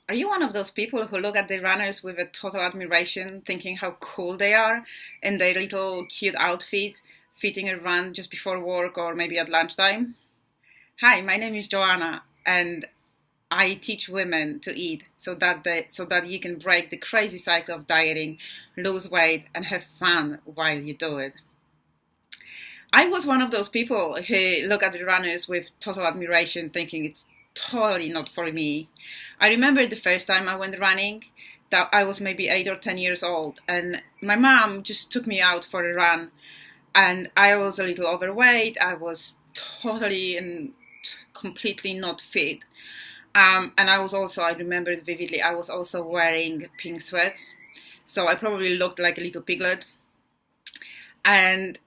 Are you one of those people who look at the runners with a total admiration, thinking how cool they are in their little cute outfits, fitting a run just before work or maybe at lunchtime? Hi, my name is Joanna, and I teach women to eat so that you can break the crazy cycle of dieting, lose weight, and have fun while you do it. I was one of those people who look at the runners with total admiration, thinking it's totally not for me. I remember the first time I went running, that I was maybe 8 or 10 years old, and my mom just took me out for a run, and I was a little overweight. I was totally and completely not fit. And I remember it vividly, I was also wearing pink sweats. So I probably looked like a little piglet. And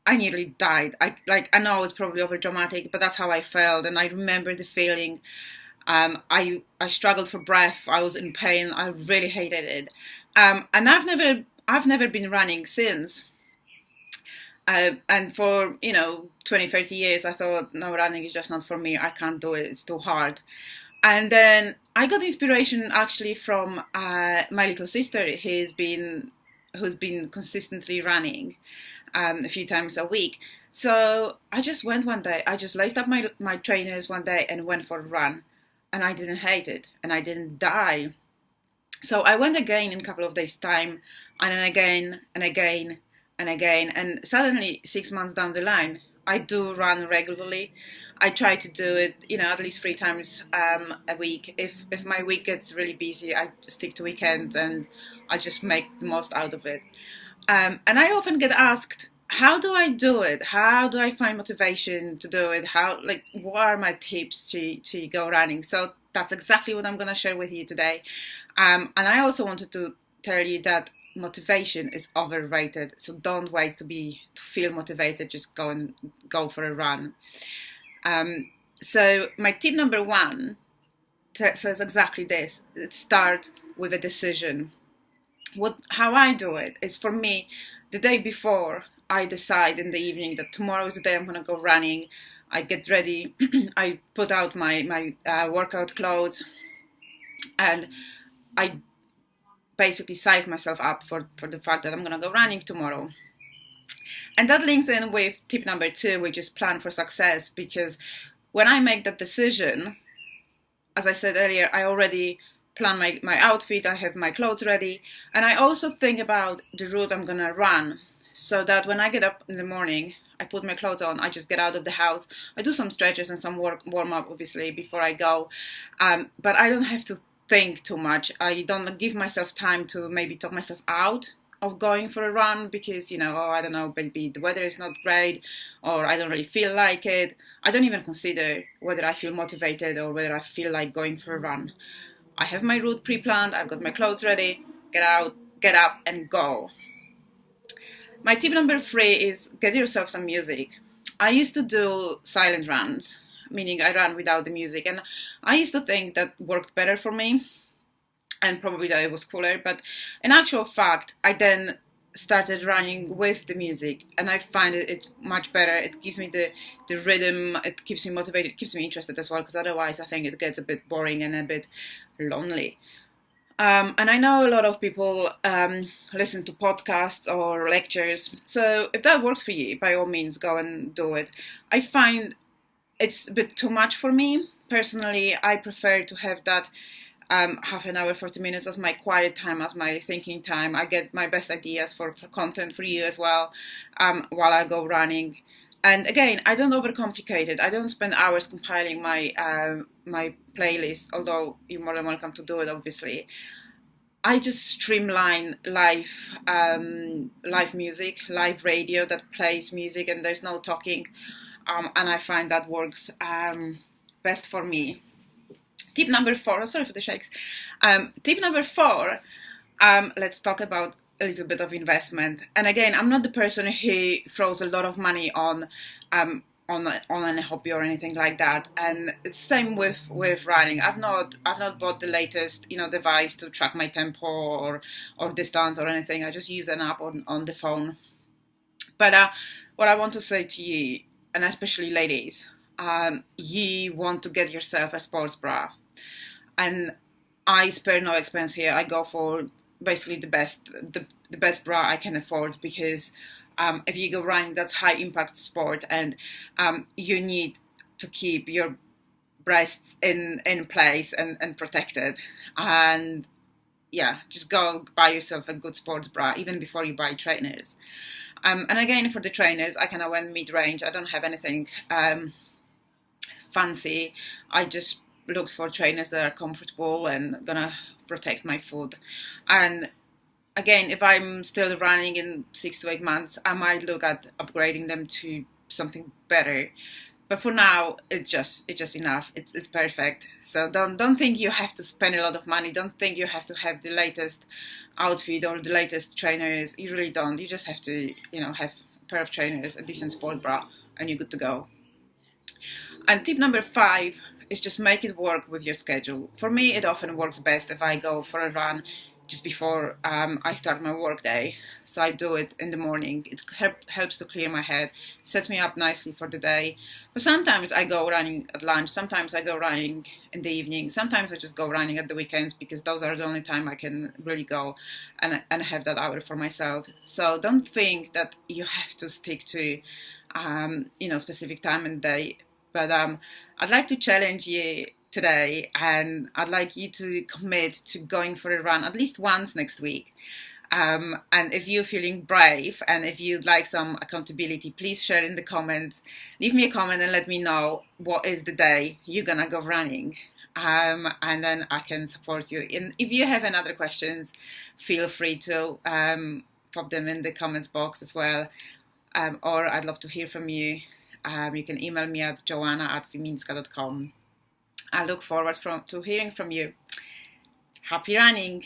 I nearly died. I know it's probably over dramatic, but that's how I felt, and I remember the feeling. I struggled for breath. I was in pain. I really hated it. And I've never been running since. And for 20, 30 years, I thought, no, running is just not for me. I can't do it. It's too hard. And then I got inspiration actually from my little sister, who's been consistently running a few times a week. So I just went one day. I just laced up my trainers one day and went for a run. And I didn't hate it. And I didn't die. So I went again in a couple of days' time. And then again and again and again. And suddenly, 6 months down the line, I do run regularly. I try to do it, at least 3 times a week. If my week gets really busy, I stick to weekends and I just make the most out of it. And I often get asked, how do I do it? How do I find motivation to do it? What are my tips to go running? So that's exactly what I'm going to share with you today. And I also wanted to tell you that motivation is overrated. So don't wait to feel motivated. Just go for a run. So my tip number one says exactly this. It starts with a decision. How I do it is, for me, the day before I decide in the evening that tomorrow is the day I'm going to go running. I get ready. I put out my workout clothes, and I basically psych myself up for the fact that I'm going to go running tomorrow. And that links in with tip number two, which is plan for success. Because when I make that decision, as I said earlier, I already plan my outfit, I have my clothes ready, and I also think about the route I'm gonna run, so that when I get up in the morning, I put my clothes on, I just get out of the house, I do some stretches and some warm up, obviously, before I go, but I don't have to think too much. I don't give myself time to maybe talk myself out of going for a run because, I don't know, maybe the weather is not great or I don't really feel like it. I don't even consider whether I feel motivated or whether I feel like going for a run. I have my route pre-planned, I've got my clothes ready, get out, get up and go. My tip number three is get yourself some music. I used to do silent runs, meaning I ran without the music, and I used to think that worked better for me and probably that it was cooler, but in actual fact, I then started running with the music and I find it's much better. It gives me the rhythm, it keeps me motivated, it keeps me interested as well, because otherwise I think it gets a bit boring and a bit lonely. And I know a lot of people listen to podcasts or lectures, so if that works for you, by all means go and do it. I find it's a bit too much for me. Personally, I prefer to have that half an hour, 40 minutes as my quiet time, as my thinking time. I get my best ideas for content for you as well while I go running. And again, I don't overcomplicate it. I don't spend hours compiling my playlist, although you're more than welcome to do it, obviously. I just streamline live music, live radio that plays music and there's no talking. And I find that works best for me. Tip number four, sorry for the shakes. Tip number four, let's talk about a little bit of investment. And again, I'm not the person who throws a lot of money on a hobby or anything like that. And it's same with running. I've not bought the latest device to track my tempo or distance or anything. I just use an app on the phone. But what I want to say to you, and especially ladies, you want to get yourself a sports bra. And I spare no expense here. I go for basically the best bra I can afford, because if you go running, that's high impact sport, and you need to keep your breasts in place and protected. And yeah, just go buy yourself a good sports bra even before you buy trainers. And again, for the trainers, I kind of went mid-range. I don't have anything fancy. I just looked for trainers that are comfortable and gonna protect my foot. And again, if I'm still running in 6 to 8 months, I might look at upgrading them to something better. But for now, it's just enough. It's perfect. So don't think you have to spend a lot of money. Don't think you have to have the latest outfit or the latest trainers. You really don't. You just have to, have a pair of trainers, a decent sport bra, and you're good to go. And tip number 5 is just make it work with your schedule. For me, it often works best if I go for a run just before I start my work day. So I do it in the morning. It helps to clear my head, sets me up nicely for the day. But sometimes I go running at lunch, sometimes I go running in the evening, sometimes I just go running at the weekends, because those are the only time I can really go and have that hour for myself. So don't think that you have to stick to specific time and day. But I'd like to challenge you today, and I'd like you to commit to going for a run at least once next week. And if you're feeling brave and if you'd like some accountability, please share in the comments. Leave me a comment and let me know what is the day you're gonna go running. And then I can support you. And if you have any other questions, feel free to pop them in the comments box as well. Or I'd love to hear from you. You can email me at joanna@fiminska.com. I look forward to hearing from you. Happy running!